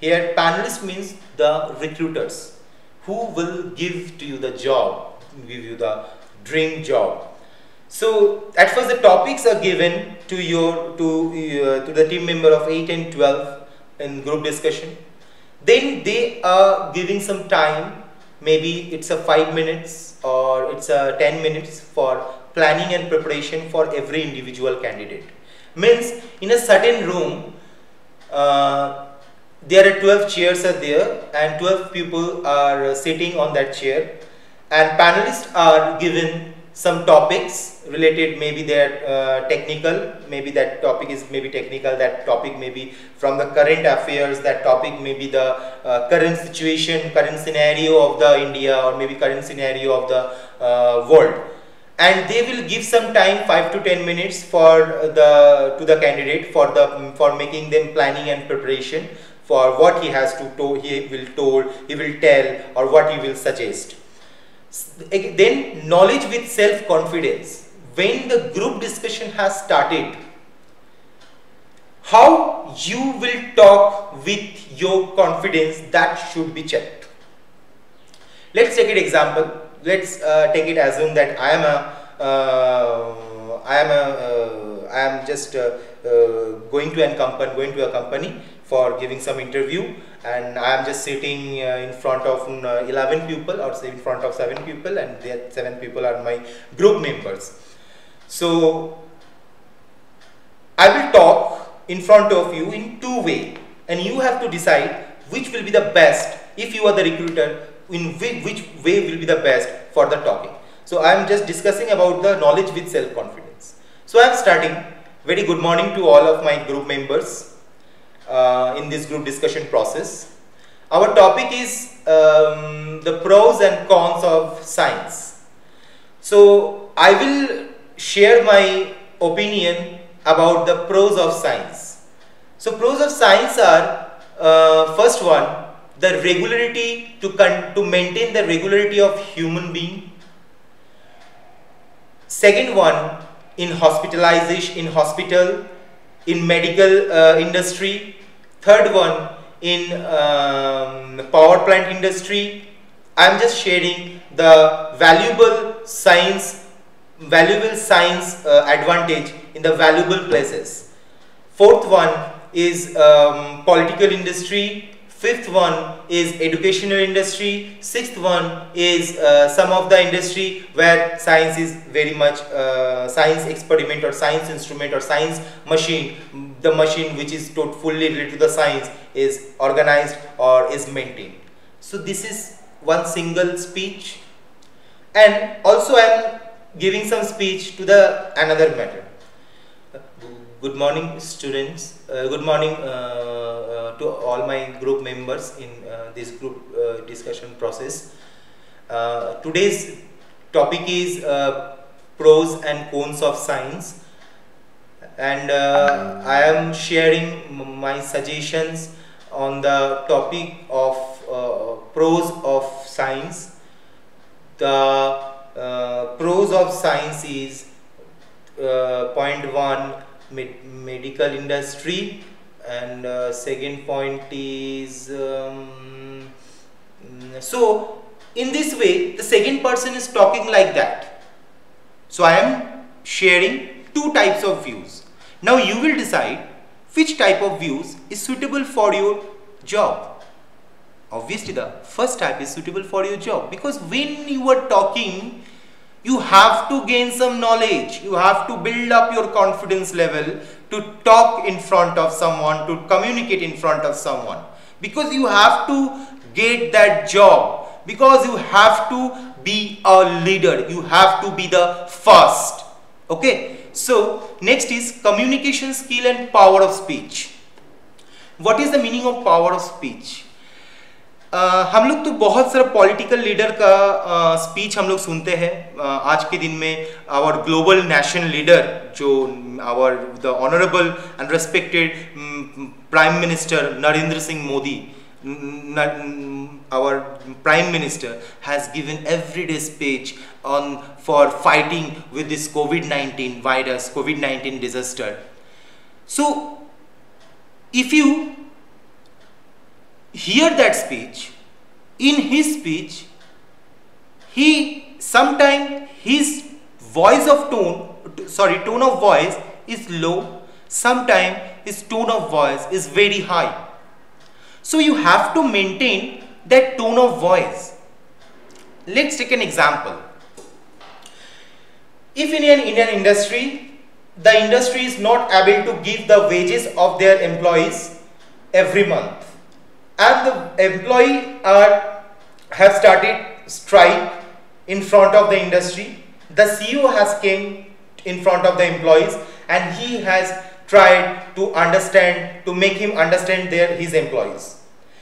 Here panelists means the recruiters who will give to you the job, give you the dream job. So at first the topics are given to the team member of 8 and 12 in group discussion. Then they are giving some time, maybe it's a 5 minutes or it's a 10 minutes for planning and preparation for every individual candidate. Means in a certain room there are 12 chairs are there and 12 people are sitting on that chair, and panelists are given some topics related, maybe they're technical, maybe that topic is maybe technical, that topic may be from the current affairs, that topic may be the current situation, current scenario of the India, or maybe current scenario of the world. And they will give some time, 5 to 10 minutes to the candidate for making them planning and preparation for what he has to he will tell, or what he will suggest. Then knowledge with self-confidence. When the group discussion has started, how you will talk with your confidence, that should be checked. Let's take an example. Let's take it, assume that I am just going to a company for giving some interview, and I am just sitting in front of 11 people, or say in front of 7 people, and that 7 people are my group members. So I will talk in front of you in 2 ways, and you have to decide which will be the best. If you are the recruiter, in which way will be the best for the talking. So I am just discussing about the knowledge with self-confidence. So I am starting. Very good morning to all of my group members in this group discussion process. Our topic is the pros and cons of science. So I will share my opinion about the pros of science. So pros of science are, first one, the regularity, to maintain the regularity of human being. Second one, in hospitalization, in hospital, in medical industry. Third one, in power plant industry. I am just sharing the valuable science advantage in the valuable places. Fourth one is political industry. Fifth one is educational industry. Sixth one is some of the industry where science is very much science experiment or science instrument or science machine. The machine which is fully related to the science is organized or is maintained. So this is one single speech, and also I am giving some speech to the another matter. Good morning, students. Good morning to all my group members in this group discussion process. Today's topic is pros and cons of science, and I am sharing my suggestions on the topic of pros of science. The pros of science is point one, medical industry And second point is so in this way the second person is talking like that. So I am sharing two types of views. Now you will decide which type of views is suitable for your job. Obviously the first type is suitable for your job, because when you are talking you have to gain some knowledge, you have to build up your confidence level to talk in front of someone, to communicate in front of someone, because you have to get that job, because you have to be a leader, you have to be the first. Okay, so next is communication skill and power of speech. What is the meaning of power of speech? हम लोग तो बहुत सारा political leader का speech हम लोग सुनते हैं आज के दिन में. आवर ग्लोबल नेशनल लीडर जो our the honourable and respected prime minister Narendra Singh Modi, our prime minister has given everyday speech on for fighting with this COVID-19 virus, COVID-19 disaster. So if you hear that speech, in his speech he sometimes his tone of voice is low, sometimes his tone of voice is very high. So you have to maintain that tone of voice. Let's take an example. If in an industry, the industry is not able to give the wages of their employees every month, and the employee have started strike in front of the industry, the CEO has came in front of the employees and he has tried to understand, to make him understand his employees.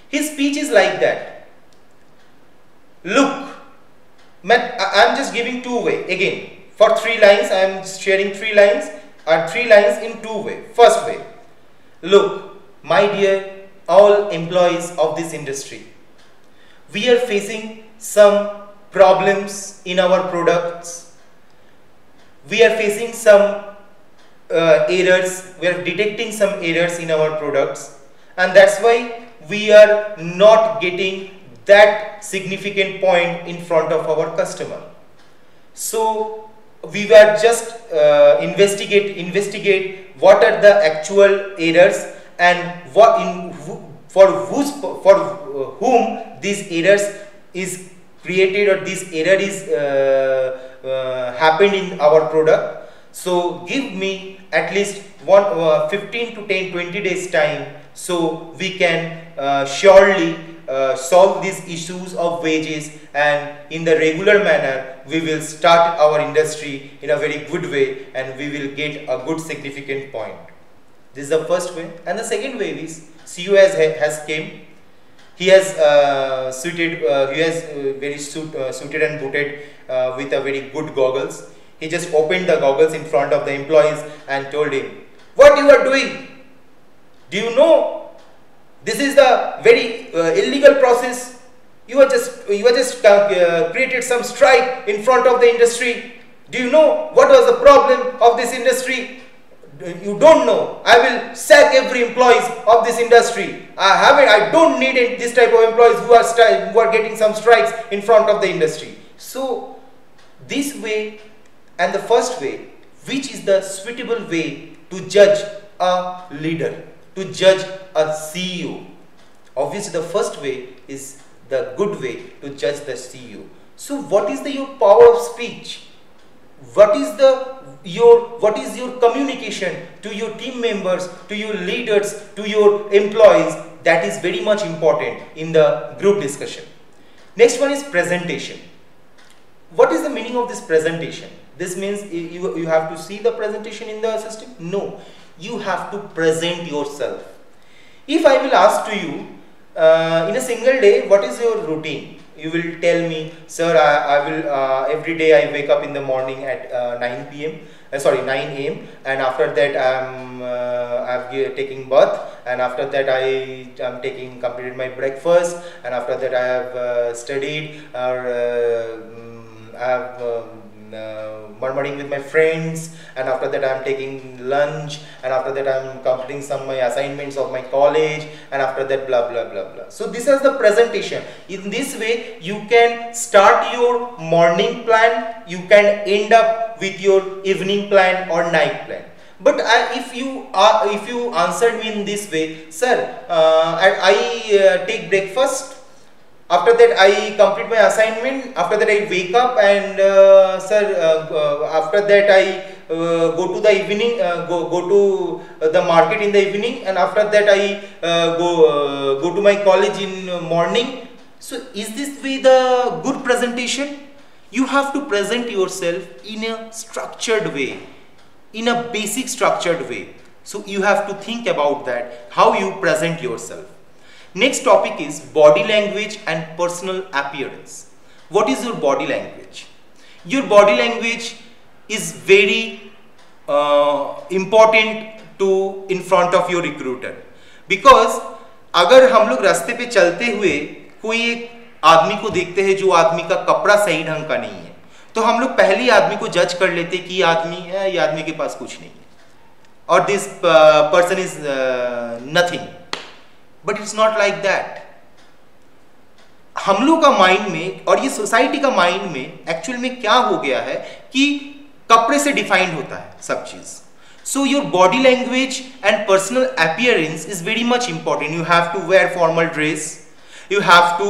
His speech is like that. Look, I am just giving two ways. Again, for 3 lines, I am sharing 3 lines, or 3 lines in 2 ways. First way, look, my dear all employees of this industry, we are facing some problems in our products. We are facing some errors. We are detecting some errors in our products, and that's why we are not getting that significant point in front of our customer. So we were just investigate what are the actual errors and for whom these errors is created, or this error is happened in our product. So give me at least 15 to 20 days time, so we can surely solve these issues of wages, and in the regular manner we will start our industry in a very good way and we will get a good significant point. This is the first way. And the second way is CEO has came. He has suited and booted with a very good goggles. He just opened the goggles in front of the employees and told him, what you are doing? Do you know this is the very illegal process? You are just created some strike in front of the industry. Do you know what was the problem of this industry? You don't know. I will sack every employees of this industry. I don't need this type of employees who are getting some strikes in front of the industry. So this way and the first way, which is the suitable way to judge a leader, to judge a CEO? Obviously the first way is the good way to judge the CEO. So what is your power of speech? What is your communication to your team members, to your leaders, to your employees? That is very much important in the group discussion. Next one is presentation. What is the meaning of this presentation? This means you have to see the presentation in the system? No, you have to present yourself. If I will ask to you in a single day, what is your routine? You will tell me, sir, I will every day I wake up in the morning at 9 a.m. and after that I'm taking bath, and after that I am completed my breakfast, and after that I have studied, or I have murmuring with my friends, and after that I am taking lunch, and after that I am completing some my assignments of my college, and after that blah blah blah blah. So this is the presentation. In this way you can start your morning plan, you can end up with your evening plan or night plan. But if you answered me in this way, sir, I take breakfast, after that I complete my assignment, after that I wake up, and after that I go to the evening, go to the market in the evening, and after that I go to my college in morning. So is this way the good presentation? You have to present yourself in a structured way, in a basic structured way. So you have to think about that, how you present yourself. Next topic is body language and personal appearance. What is your body language? Your body language is very important to in front of your recruiter, because अगर हम लोग रास्ते पे चलते हुए कोई एक आदमी को देखते हैं जो आदमी का कपड़ा सही ढंग का नहीं है, तो हम लोग पहले ही आदमी को जज कर लेते कि ये आदमी है, ये आदमी के पास कुछ नहीं है, और this person is nothing. But it's not like that. हम लोग का माइंड में और ये सोसाइटी का माइंड में एक्चुअल में क्या हो गया है कि कपड़े से डिफाइंड होता है सब चीज. So your body language and personal appearance is very much important. You have to wear formal dress. You have to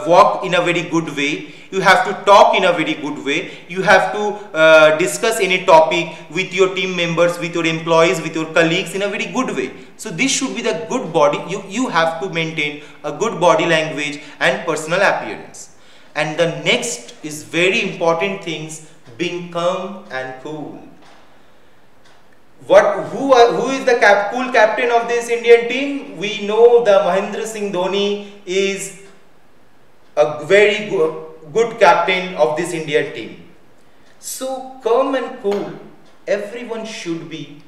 walk in a very good way. You have to talk in a very good way. You have to discuss any topic with your team members, with your employees, with your colleagues in a very good way. So this should be the good body. You have to maintain a good body language and personal appearance. And the next is very important things, being calm and cool. Who is the cool captain of this Indian team? We know the Mahendra Singh Dhoni is a very good captain of this Indian team. So calm and cool, everyone should be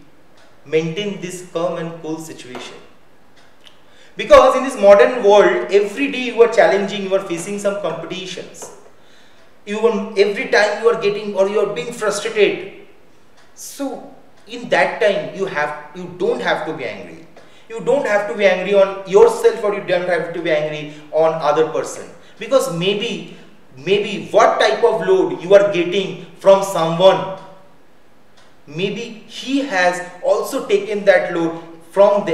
maintain this calm and cool situation. Because in this modern world, every day you are challenging, you are facing some competitions. Every time you are getting or you are being frustrated. So in that time you don't have to be angry. You don't have to be angry on yourself, or you don't have to be angry on other person, because maybe what type of load you are getting from someone, maybe he has also taken that load from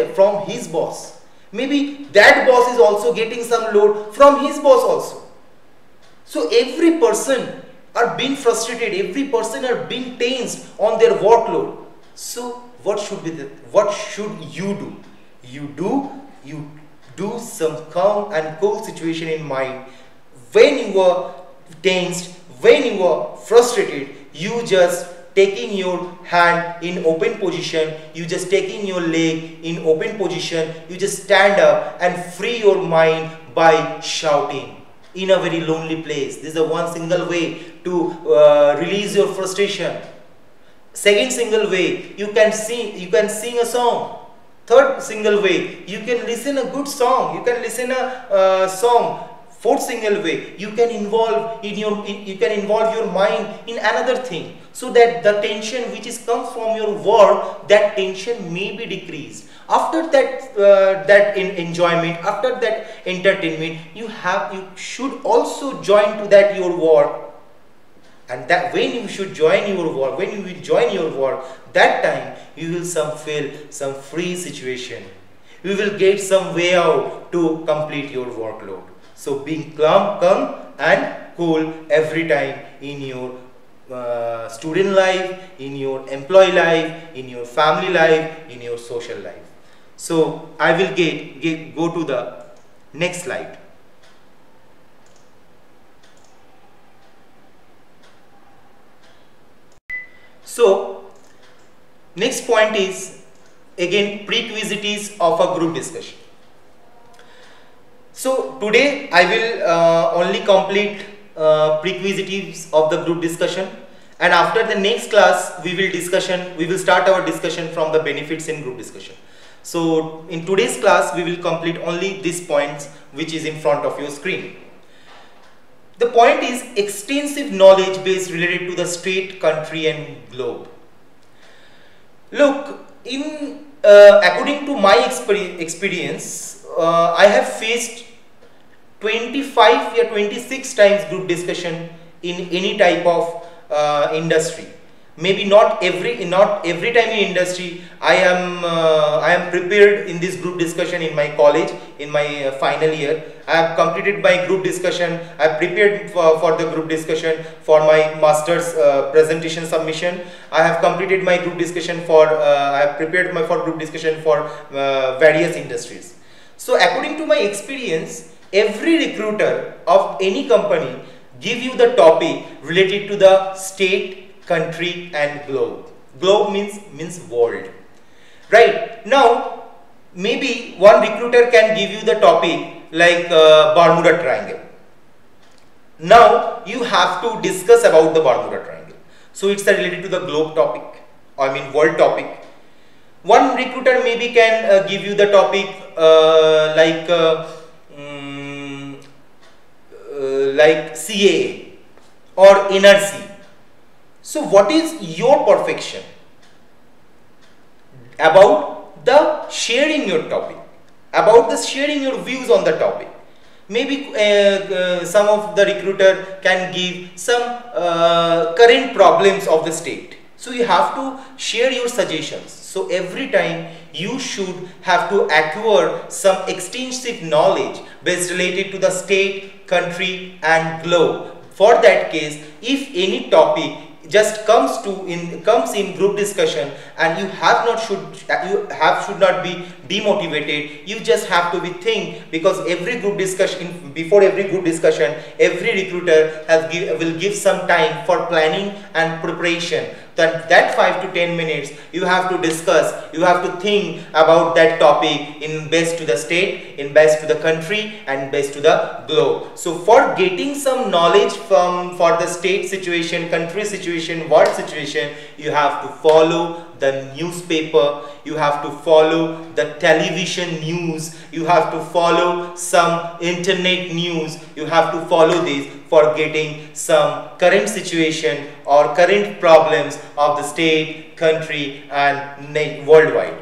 his boss. Maybe that boss is also getting some load from his boss also. So every person are being frustrated, every person are being tensed on their workload. So what should you do? You do some calm and cool situation in mind. When you are tensed, when you are frustrated, you just taking your hand in open position, you just taking your leg in open position, you just stand up and free your mind by shouting in a very lonely place. This is the one single way to release your frustration. Second single way, you can sing a song. Third single way, you can listen a good song, you can listen a song. Fourth single way, you can involve your mind in another thing, so that the tension which is comes from your work, that tension may be decreased. After that enjoyment, after that entertainment, you should also join to that your work. And that when you should join your work, when you will join your work, that time you will feel some free situation. You will get some way out to complete your workload. So being calm and cool every time in your student life, in your employee life, in your family life, in your social life. So I will go to the next slide. So next point is again prerequisites of a group discussion. So today I will only complete prerequisites of the group discussion, and after the next class we will start our discussion from the benefits in group discussion. So in today's class we will complete only these points which is in front of your screen. The point is extensive knowledge base related to the state, country and globe. Look, in according to my experience, I have faced 25 or 26 times group discussion in any type of industry. Maybe not every time in industry. I am prepared in this group discussion in my college in my final year. I have completed my group discussion. I have prepared for the group discussion for my master's presentation submission. I have completed my group discussion for I have prepared for group discussion for various industries. So according to my experience, every recruiter of any company give you the topic related to the state, country and globe. Globe means world. Right. Now maybe one recruiter can give you the topic like Bermuda Triangle. Now you have to discuss about the Bermuda Triangle. So it's related to the globe topic, I mean world topic. One recruiter maybe can give you the topic like CAA or NRC. So what is your perfection about the sharing your topic, about the sharing your views on the topic? Maybe some of the recruiter can give some current problems of the state. So you have to share your suggestions. So every time you should have to acquire some extensive knowledge based related to the state, country and globe. For that case, if any topic just comes in group discussion and you should not be demotivated, you just have to be think, because every group discussion, before every group discussion, every recruiter will give some time for planning and preparation. That 5 to 10 minutes you have to discuss, you have to think about that topic in best to the state, in best to the country and best to the globe. So for getting some knowledge for the state situation, country situation, world situation, you have to follow the newspaper, you have to follow the television news, you have to follow some internet news, you have to follow this for getting some current situation or current problems of the state, country and worldwide.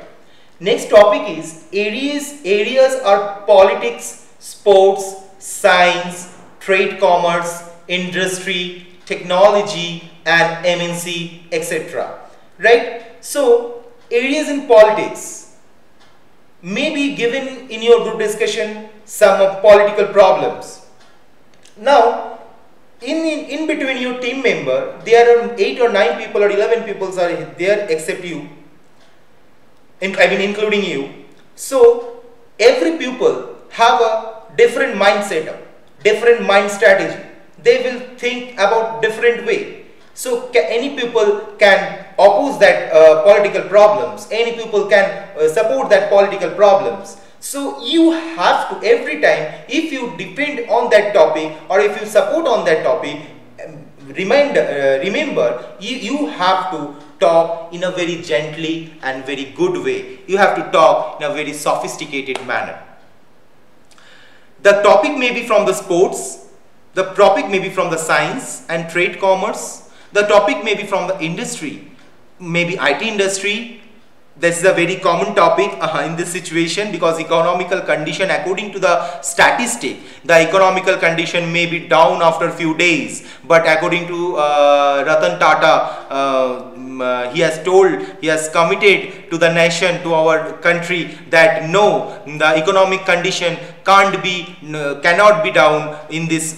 Next topic is areas are politics, sports, science, trade, commerce, industry, technology and MNC, etc. Right? So areas in politics may be given in your group discussion some political problems. Now in between your team member, there are 8 or 9 people or 11 people are there except you, including you. So every pupil have a different mindset, different mind strategy. They will think about different way. So any pupil can oppose that political problems, any pupil can support that political problems. So you have to, every time if you depend on that topic or if you support on that topic, remember you have to talk in a very gently and very good way. You have to talk in a very sophisticated manner. The topic may be from the sports, the topic may be from the science and trade, commerce, the topic may be from the industry, maybe IT industry. This is a very common topic in this situation, because economical condition, according to the statistic, the economical condition may be down after a few days, but according to Ratan Tata, he has committed to the nation, to our country, that no, the economic condition cannot be down in this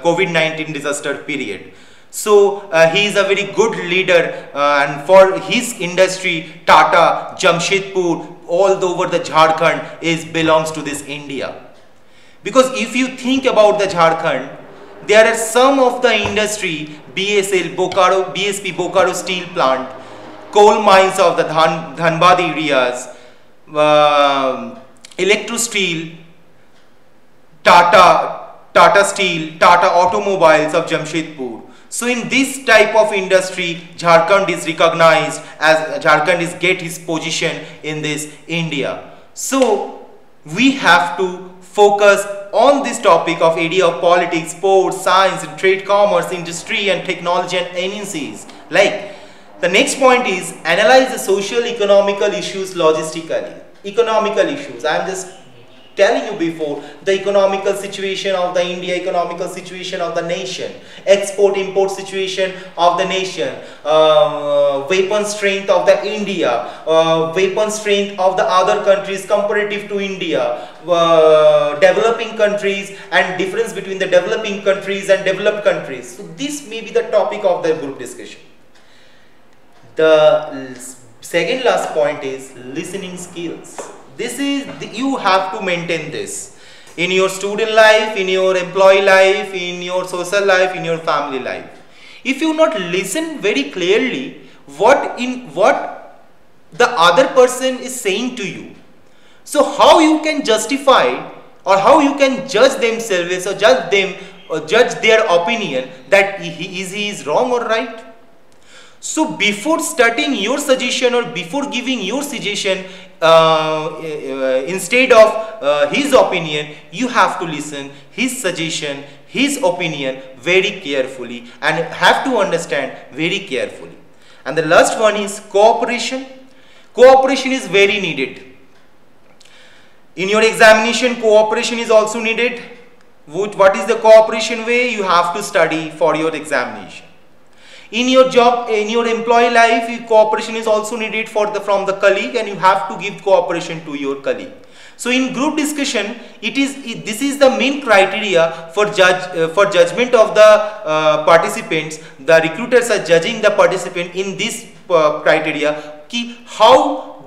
COVID-19 disaster period. So he is a very good leader, and for his industry, Tata, Jamshedpur, all over the Jharkhand belongs to this India. Because if you think about the Jharkhand, there are some of the industry, BSL, BSP Bokaro steel plant, coal mines of the Dhanbad areas, Electro Steel, Tata Steel, Tata Automobiles of Jamshedpur. So in this type of industry, Jharkhand is recognized as get his position in this India. So we have to focus on this topic of area of politics, sports, science, and trade, commerce, industry, and technology, and NECs. Like, the next point is analyze the social economical issues logistically. Economical issues. I am just telling you before, the economical situation of the India, economical situation of the nation, export import situation of the nation, weapon strength of the India, weapon strength of the other countries comparative to India, developing countries and difference between the developing countries and developed countries. So this may be the topic of the group discussion. The second last point is listening skills. This is, you have to maintain this in your student life, in your employee life, in your social life, in your family life. If you not listen very clearly what the other person is saying to you, so how you can justify or how you can judge themselves or judge them or judge their opinion that he is wrong or right? So before starting your suggestion or before giving your suggestion, instead of his opinion, you have to listen his suggestion, his opinion very carefully and have to understand very carefully. And the last one is cooperation. Cooperation is very needed. In your examination, cooperation is also needed. What is the cooperation way? You have to study for your examination. In your job, in your employee life, cooperation is also needed from the colleague, and you have to give cooperation to your colleague. So in group discussion, this is the main criteria for judgment of the participants. The recruiters are judging the participant in this criteria, how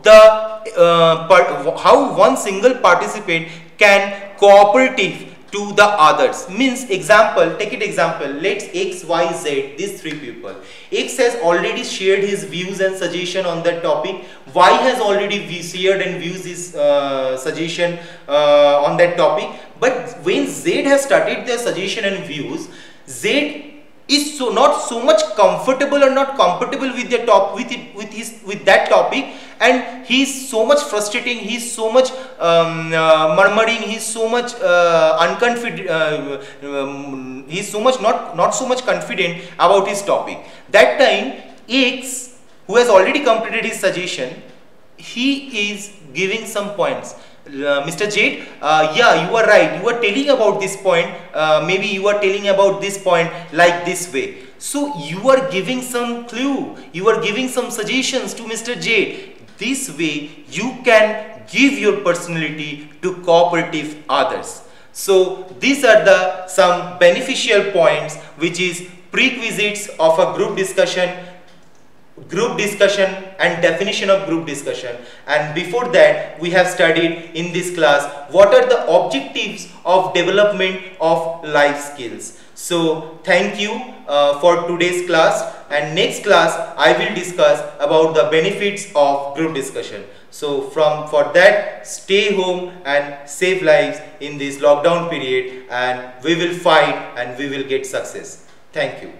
one single participant can cooperative to the others. Means, example, take it example, let's X, Y, Z, these three people. X has already shared his views and suggestion on that topic. Y has already shared and views his suggestion on that topic. But when Z has started their suggestion and views, Z is not so much comfortable or not compatible with the with that topic, and he is so much frustrating, he is so much murmuring, he is so much unconfident, he is so much not so much confident about his topic. That time X, who has already completed his suggestion, he is giving some points. Mr. Jade, yeah, you are right, you are telling about this point, maybe you are telling about this point like this way. So you are giving some clue, you are giving some suggestions to Mr. Jade. This way you can give your personality to cooperative others. So these are the some beneficial points which is prerequisites of a group discussion and definition of group discussion. And before that, we have studied in this class what are the objectives of development of life skills. So thank you for today's class, and next class I will discuss about the benefits of group discussion. So for that, stay home and save lives in this lockdown period, and we will fight and we will get success. Thank you.